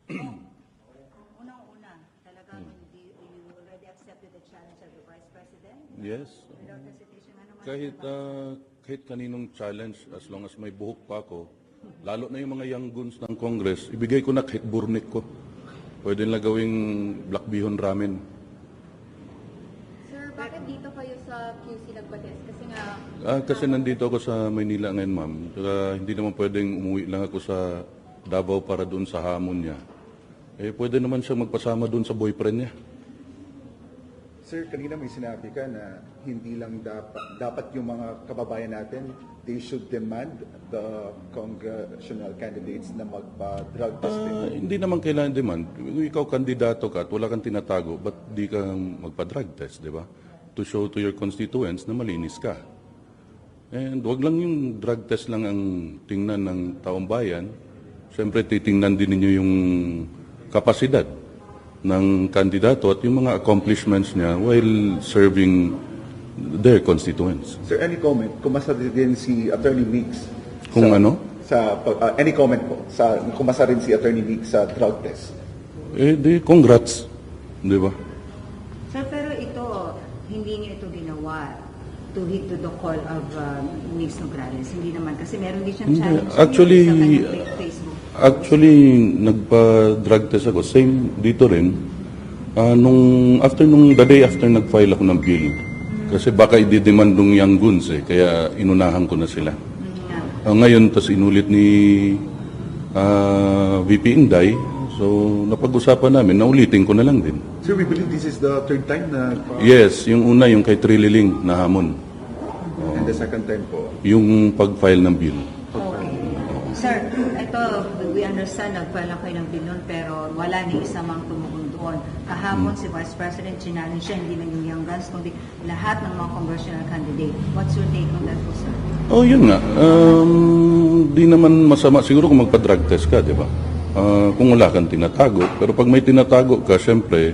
Unang-una, talagang you already accepted the challenge of the Vice President? Yes. Without hesitation, ano man? Kahit kaninong challenge, as long as may buhok pa ako, lalo na yung mga young guns ng Congress, ibigay ko na kahit burnik ko. Pwede nila gawing black bihon ramen. Sir, bakit dito kayo sa QC nagpa-test? Kasi nga... Kasi nandito ako sa Maynila ngayon, ma'am. Saka hindi naman pwedeng umuwi lang ako sa Davao para doon sa hamon niya. Pwede naman siya magpasama doon sa boyfriend niya. Sir, kanina may sinabi ka na hindi lang dapat yung mga kababayan natin, they should demand the congressional candidates na magpa-drug testing. Hindi naman kailangan demand. Kung ikaw kandidato ka at wala kang tinatago, ba't di ka magpa-drug test, di ba? To show to your constituents na malinis ka. And wag lang yung drug test lang ang tingnan ng taong bayan. Siyempre, titingnan din ninyo yung kapasidad ng kandidato at yung mga accomplishments niya while serving their constituents. Sir, any comment? Kumasa din si Attorney Meeks. Kung ano? Any comment po? Kumasa rin si Attorney Meeks sa drug test? Di congrats. Di ba? Sir, pero ito, hindi niyo ito ginawa to hit to the call of Miss Nograles. Hindi naman. Kasi meron din siyang challenge. Actually, sa kanyang Facebook. Actually, nagpa-drug test ako. Same dito rin. The day after nag-file ako ng bill. Kasi baka i-demand ng young guns kaya inunahan ko na sila. Ngayon, tas inulit ni VP Inday. So, napag-usapan namin, naulitin ko na lang din. Sir, we believe this is the third time na... Yes, yung una, yung kay Trililing na hamon. And the second time po? Yung pag-file ng bill. Okay. Sir, ito, we understand nag-file lang kayo ng bill nun, pero wala ni isa mang tumugon doon. Kahapon si Vice President challenge siya, hindi lang yung young guns, kundi lahat ng mga congressional candidate. What's your take on that po, sir? Yun nga. Di naman masama. Siguro kung magpa-drug test ka, di ba? Kung wala kang tinatago. Pero pag may tinatago ka, syempre,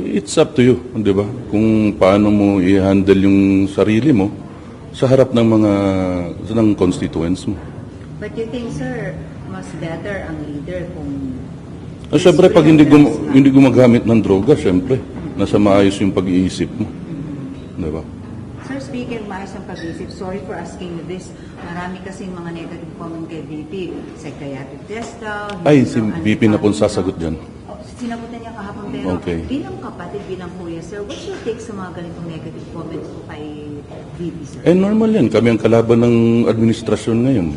it's up to you, di ba? Kung paano mo i-handle yung sarili mo sa harap ng constituents mo. But you think, sir, mas better ang leader kung... Syempre, pag hindi gumagamit ng droga, syempre, nasa maayos yung pag-iisip mo. Di ba? Sir, speaking maayos ang pag-isip, sorry for asking you this. Marami kasing mga negative comment kay VP. Psychiatric test daw. Ay, si VP na po sasagot dyan. Sinagot na niya kahapon, pero Okay. bilang kapatid, bilang kuya, sir, what's your take sa mga ganitong negative comments kay VP, sir? Normal yan. Kami ang kalaban ng administrasyon ngayon.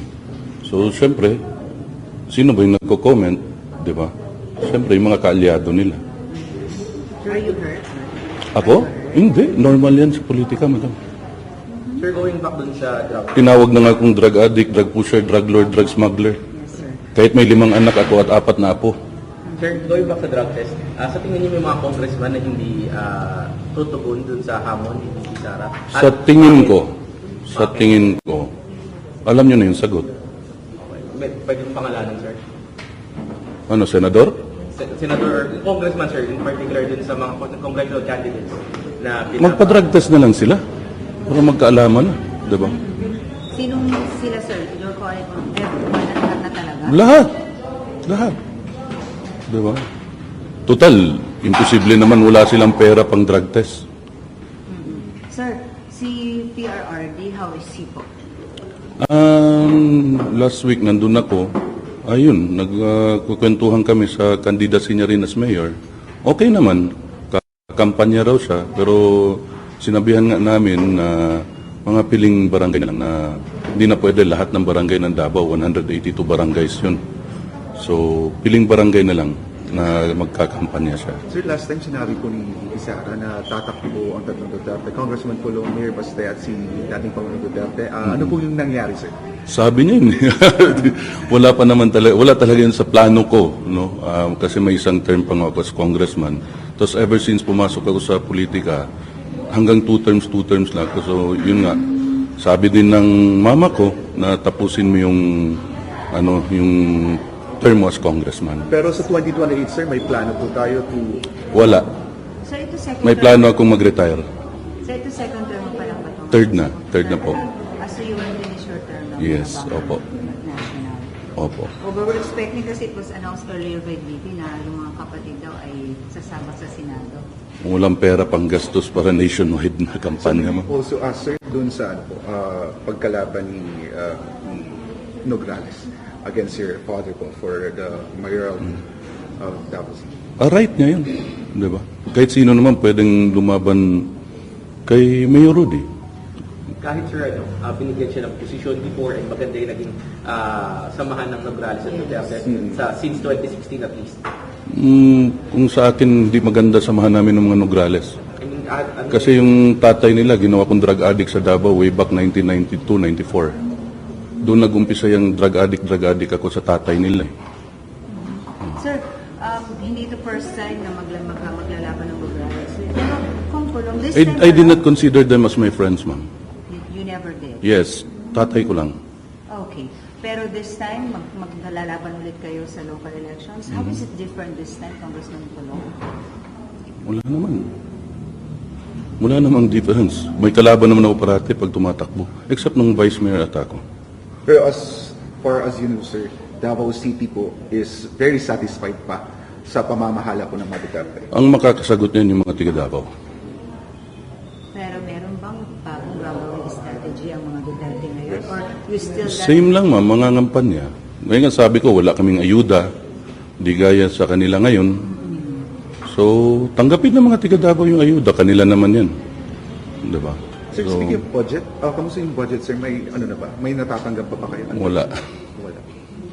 So, syempre, sino ba yung nagko-comment? Di ba? Syempre, yung mga kaalyado nila. Are you hurt? Ako? Hindi. Normal yan sa politika, madam. Sir, going back dun sa drug, Tinawag na nga akong drug addict, drug pusher, drug lord, drug smuggler. Yes, sir. Kahit may 5 anak ako at 4 na apo. sir, going back sa drug test, sa tingin niyo may mga congressman na hindi tutugon dun sa hamon ni VP Sara? Sa tingin ko, alam nyo na yung sagot. Okay. Pwede yung pangalanan, sir? Ano, senador? Senator, congressman, sir, in particular dun sa mga congressional candidates na Magpa-drug test na lang sila. Para magkaalaman na. Di ba? Sinong sila, sir? You're calling on everyone na talaga? Lahat. Di ba? Total, imposible naman wala silang pera pang drug test. Sir, si PRRD, how is he po? Last week, nandun ako. Ayun, nagkukwentuhan kami sa candidacy niya rin as mayor. Okay naman, kampanya raw siya, pero sinabihan nga namin na mga piling barangay na lang na hindi na pwede lahat ng barangay ng Davao, 182 barangays yun. So, piling barangay na lang na magkakampanya siya. Sir, last time sinabi po ni VP Sara na tatakbo ang tatlong Duterte, Congressman Pulong, Mayor Baste at si dating Pangulong Duterte. Ano po yung nangyari, sir? Sabi niya yun. Wala talaga yun sa plano ko, no? Kasi may isang term pang ako as congressman. Tapos ever since pumasok ako sa politika, hanggang 2 terms lang ako. So yun nga, sabi din ng mama ko na tapusin mo yung term mo as congressman. Pero sa 2028, sir, may plano po tayo to... Wala. So ito second May term. plano akong mag-retire. So ito second term mo pa lang ba ito? Third na po. So you will finish your term lang? Yes, Habang opo. national. Opo. We were expecting kasi it was announced earlier by VP na yung mga kapatid daw ay sasama sa Senado. Walang pera pang gastos para nationwide na kampanya mo. Also, sir, dun sa ano po, pagkalaban ni Nograles against your father po for the mayoral of Davao City. Right niya yun. Di ba? Kahit sino naman pwedeng lumaban kay Mayor Rudy. Kahit sir, binigyan siya ng posisyon before and maganda yung naging samahan ng Nograles at Duterte since 2016 at least. Kung sa akin, hindi maganda samahan namin ng mga Nograles. I mean, Kasi yung tatay nila, ginawa kong drug addict sa Davao way back 1992-94. Doon nag-umpisa yung drug addict ako sa tatay nila. Sir, hindi ito first time na maglalaban ng Nograles. Pero kung kulong this time... I did not consider them as my friends, ma'am. You never did? Yes, tatay ko lang. Okay. Pero this time, maglalaban ulit kayo sa local elections. How is it different this time, Congressman Colong? Wala naman. Wala namang difference. May kalaban naman ako parati pag tumatakbo. Except nung vice mayor at ako. Pero as far as you know, sir, Davao City po is very satisfied pa sa pamamahala po ng mga Duterte. Ang makakasagot niyan yung mga tiga Davao. Pero meron bang bagong gagawin strategy ang mga Duterte ngayon? Or you still... Same lang, ma'am, mga ngampanya. Ngayon sabi ko, wala kaming ayuda. Di gaya sa kanila ngayon. So, tanggapin ng mga tiga Davao yung ayuda. Kanila naman yan. Diba? Sir, speaking of budget, kamusta yung budget, sir? May ano na ba? May natatanggap pa ba kayo? Wala. Wala.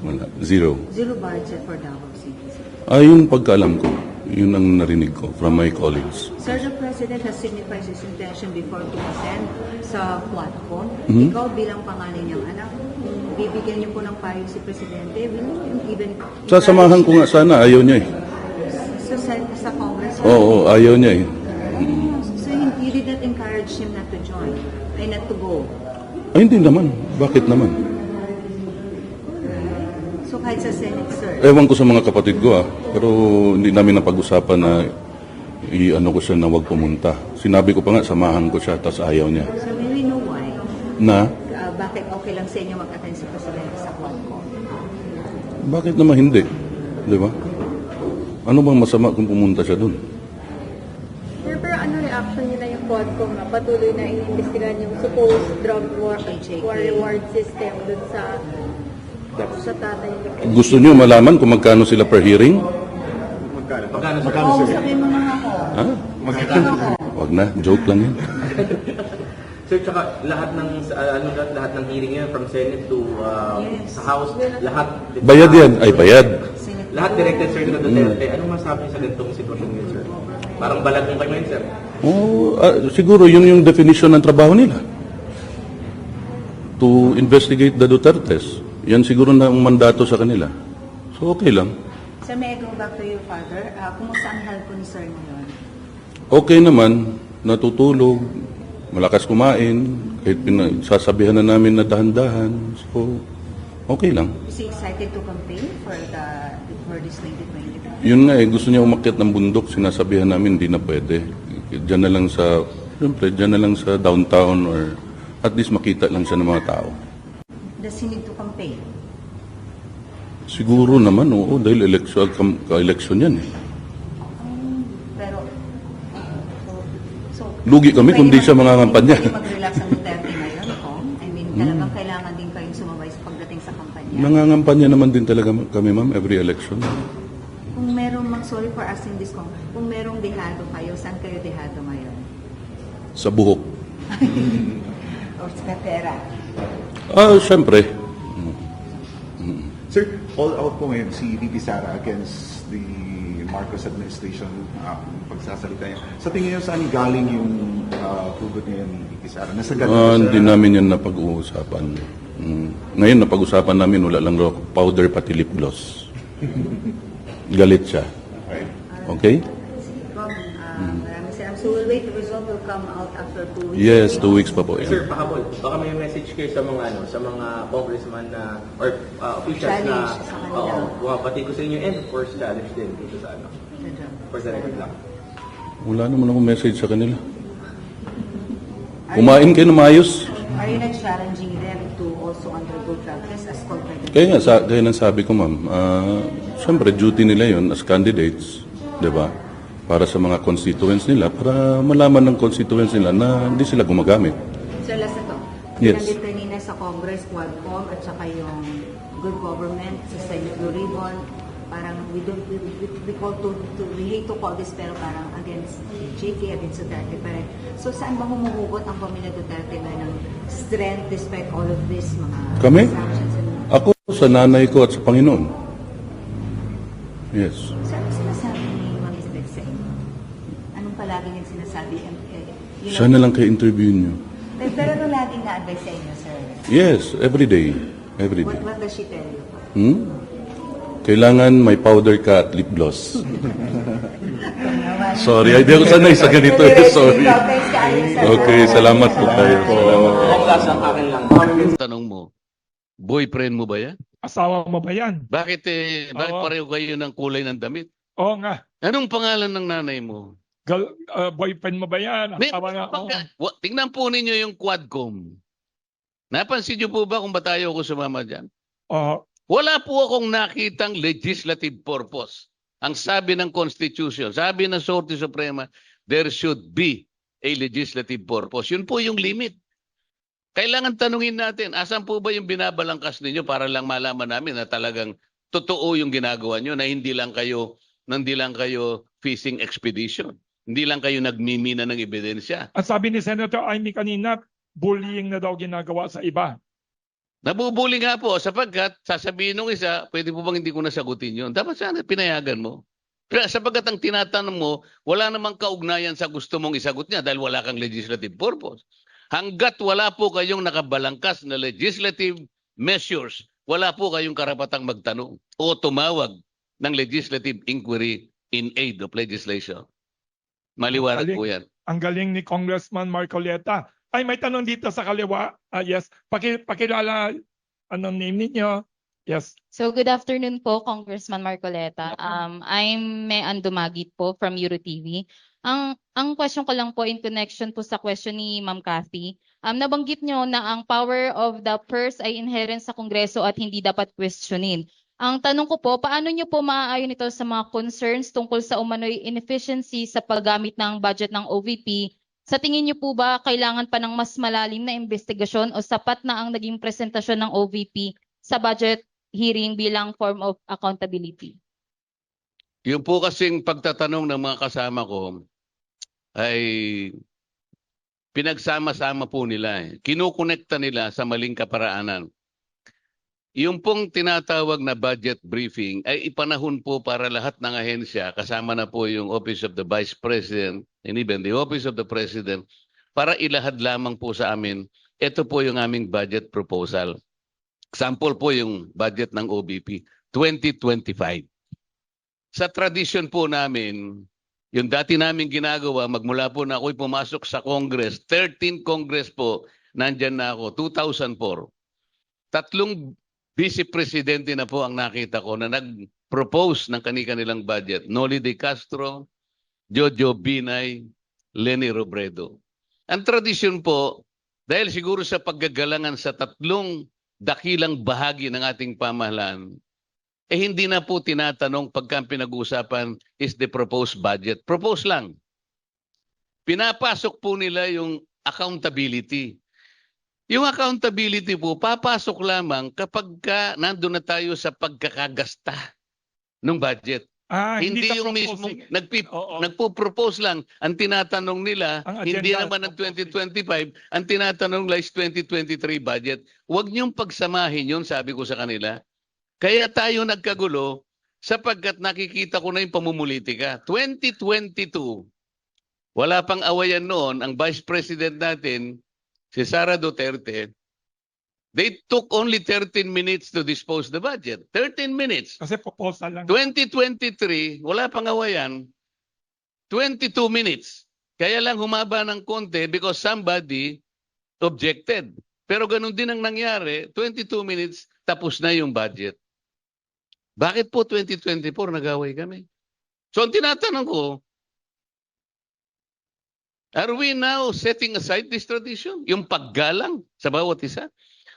Wala. Zero. Zero budget for Davao City. Yung pagkaalam ko. Yun ang narinig ko from my colleagues. Sir, the President has signified his intention before to present sa Quadcom. Ikaw bilang panganay niyang anak, kung bibigyan niyo po ng payo si Presidente, will you even... Sasamahan ko nga sana. Ayaw niya eh. Sa Congress? Oo, ayaw niya eh. So you did not encourage him not to join, ay not to go. Ay, hindi naman. Bakit naman? So kahit sa Senate, sir, Ewan ko sa mga kapatid ko pero hindi namin napag-usapan na i-ano ko siya na wag pumunta. Sinabi ko pa nga, samahan ko siya, tapos ayaw niya. so may we know why. Na? Bakit okay lang sa inyo mag-attend si Presidente sa Quadcom? Bakit naman hindi? Di ba? Ano bang masama kung pumunta siya dun? Sir, pero ano reaction nila yung Quadcom na patuloy na iniimbestigahan yung supposed drug war reward system dun sa tatay nila? Gusto niyo malaman kung magkano sila per hearing? Magkano sir? Oo, sabihin mo na ako. Ha? Sabihin ako. Wag na, joke lang yan. Sir, tsaka lahat ng hearing yan from Senate to Yes. sa House, lahat Bayad yan. Ay, bayad. Senate. lahat directed sir na Duterte. Anong masabi sa ganitong sitwasyon ngayon, sir? Parang balag mo kayo ngayon, sir. Siguro yun yung definition ng trabaho nila. To investigate the Dutertes. Yan siguro na ang mandato sa kanila. So, okay lang. Sir, may I go back to your father? Kumusta ang health concern ngayon? Okay naman, natutulog, malakas kumain, kahit sasabihan na namin na dahan-dahan. So, okay lang. Is he excited to campaign for this 2020? Yun nga gusto niya umakyat ng bundok, sinasabihan namin hindi na pwede. Diyan na lang sa downtown or at least makita lang siya ng mga tao. Does he need to campaign? Siguro naman, oo, dahil election yan eh. Pero, so Lugi kami kung di siya mangangampanya. Pwede mag-relax ang Duterte ngayon, I mean, talagang kailangan din kayong sumabay sa pagdating sa kampanya. Nangangampanya naman din talaga kami, ma'am, every election. Kung merong, sorry for asking this, kung merong dehado kayo, saan kayo dehado ngayon? Sa buhok. Or sa pera? Siyempre. Sir, all out po ngayon si VP Sara against the Marcos administration pagsasalita niya. Sa tingin niyo saan galing yung hugot niya ni VP Sara? Nasa galing Hindi namin yan napag-uusapan. Ngayon, napag-usapan namin, wala lang raw powder pati lip gloss. Galit siya. Okay? Maraming salamat. So we'll wait. The result will come out after 2 weeks. Yes, 2 weeks pa po Sir, yan. pahabol, baka may message kayo sa mga sa mga congressman na or officials Challenge na sa kanila. pati ko sa inyo and of course challenge din dito sa for the record lang. Wala naman akong message sa kanila. Kumain kayo na maayos. Are you not challenging them to also undergo drug test as compared to... Kaya nga, gaya ng sabi ko, ma'am, siyempre, duty nila yon as candidates, di ba? Para sa mga constituents nila, para malaman ng constituents nila na hindi sila gumagamit. Sir, last na to. Yes. Pinanggit kanina sa Congress, Quadcom, at saka yung good government sa Senate Blue Ribbon. Parang we hate to call this, pero parang against JK, against Duterte pa rin. So saan ba humuhugot ang pamilya Duterte na ng strength despite all of this mga Kami? sanctions? Ako sa nanay ko at sa Panginoon. Yes. Sir, ano sinasabi ni Ma'am Isabel sa inyo? Anong palagi niyang sinasabi? Sana lang kayo interview niyo. Pero ano laging na-advise sa inyo, sir? Yes, every day. Every day. What does she tell you? Kailangan may powder ka at lip gloss. Sorry, hindi ako sanay sa ganito. Sorry. Okay, salamat po tayo. Salamat po. Last ang akin lang. Tanong mo, boyfriend mo ba yan? Asawa mo ba yan? Bakit bakit Oo. pareho kayo ng kulay ng damit? Oo nga. Anong pangalan ng nanay mo? Boyfriend mo ba yan? Asawa nga. Oo. Tingnan po ninyo yung Quadcom. Napansin niyo po ba kung ba't ayaw ko sumama dyan? Oo. Wala po akong nakitang legislative purpose. Ang sabi ng Constitution, sabi ng Korte Suprema, there should be a legislative purpose. Yun po yung limit. Kailangan tanungin natin, asan po ba yung binabalangkas ninyo para lang malaman namin na talagang totoo yung ginagawa nyo, na hindi lang kayo fishing expedition. Hindi lang kayo nagmimina ng ebidensya. Ang sabi ni Senator Amy kanina, bullying na daw ginagawa sa iba. Nabubuli nga po sapagkat sasabihin ng isa, pwede po bang hindi ko nasagutin yun? Dapat sana pinayagan mo. Pero sapagkat ang tinatanong mo, wala namang kaugnayan sa gusto mong isagot niya dahil wala kang legislative purpose. Hanggat wala po kayong nakabalangkas na legislative measures, wala po kayong karapatang magtanong o tumawag ng legislative inquiry in aid of legislation. Maliwanag po yan. Ang galing ni Congressman Marcoleta. Ay, may tanong dito sa kaliwa. Yes. Pakilala, anong name ninyo? Yes. So good afternoon po, Congressman Marcoleta. I'm Mean Dumagit po from EuroTV. Ang question ko lang po in connection po sa question ni Ma'am Cathy. Nabanggit nyo na ang power of the purse ay inherent sa Kongreso at hindi dapat questionin. Ang tanong ko po, paano nyo po maaayon ito sa mga concerns tungkol sa umano'y inefficiency sa paggamit ng budget ng OVP? Sa tingin niyo po ba kailangan pa ng mas malalim na investigasyon o sapat na ang naging presentasyon ng OVP sa budget hearing bilang form of accountability? Yung po kasing pagtatanong ng mga kasama ko ay pinagsama-sama po nila. Kinukonekta nila sa maling kaparaanan. Yung pong tinatawag na budget briefing ay ipanahon po para lahat ng ahensya, kasama na po yung Office of the Vice President and even the Office of the President, para ilahad lamang po sa amin, ito po yung aming budget proposal. Example po yung budget ng OBP, 2025. Sa tradisyon po namin, yung dati namin ginagawa, magmula po na ako'y pumasok sa Congress, 13 Congress po, nandyan na ako, 2004. Tatlong Vice Presidente na po ang nakita ko na nag-propose ng kanilang budget. Noli de Castro, Jojo Binay, Leni Robredo. Ang tradisyon po, dahil siguro sa paggagalangan sa tatlong dakilang bahagi ng ating pamahalaan, hindi na po tinatanong pagka pinag-uusapan is the proposed budget. Propose lang. Pinapasok po nila yung accountability. Yung accountability po, papasok lamang kapag nandun na tayo sa pagkakagasta ng budget. Hindi yung mismo nagpo-propose lang. Ang tinatanong nila, hindi naman ng 2025, ang tinatanong nila is 2023 budget. Huwag niyong pagsamahin yun, sabi ko sa kanila. Kaya tayo nagkagulo sapagkat nakikita ko na yung pamumulitika. 2022, wala pang awayan noon, ang Vice President natin, si Sara Duterte, they took only 13 minutes to dispose the budget. 13 minutes. Kasi proposal lang. 2023, wala pang awayan, 22 minutes. Kaya lang humaba ng konti because somebody objected. Pero ganun din ang nangyari, 22 minutes, tapos na yung budget. Bakit po 2024 nag-away kami? So ang tinatanong ko, Are we now setting aside this tradition? Yung paggalang sa bawat isa?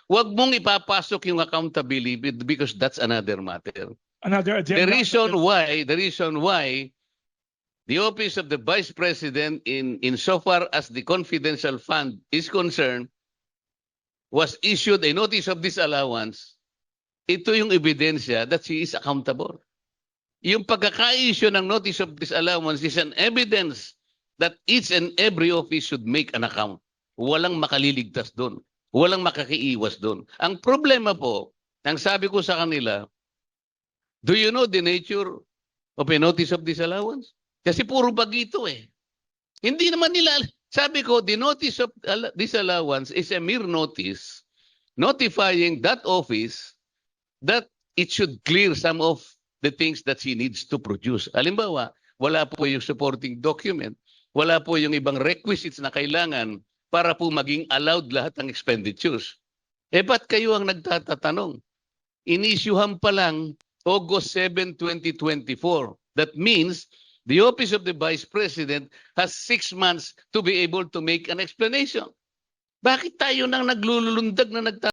Huwag mong ipapasok yung accountability because that's another matter. Another agenda. The reason why the office of the Vice President in so far as the confidential fund is concerned was issued a notice of disallowance, ito yung ebidensya that she is accountable. Yung pagkaka-issue ng notice of disallowance is an evidence that each and every office should make an account. Walang makaliligtas doon. Walang makakiiwas doon. Ang problema po, ang sabi ko sa kanila, do you know the nature of a notice of disallowance? Kasi puro bagito eh. Hindi naman nila, sabi ko, the notice of disallowance is a mere notice notifying that office that it should clear some of the things that she needs to produce. Halimbawa, wala po yung supporting document, wala po yung ibang requisites na kailangan para po maging allowed lahat ng expenditures. Eh ba't kayo ang nagtatatanong? Inisyuhan pa lang August 7, 2024. That means the Office of the Vice President has 6 months to be able to make an explanation. Bakit tayo nang naglulundag na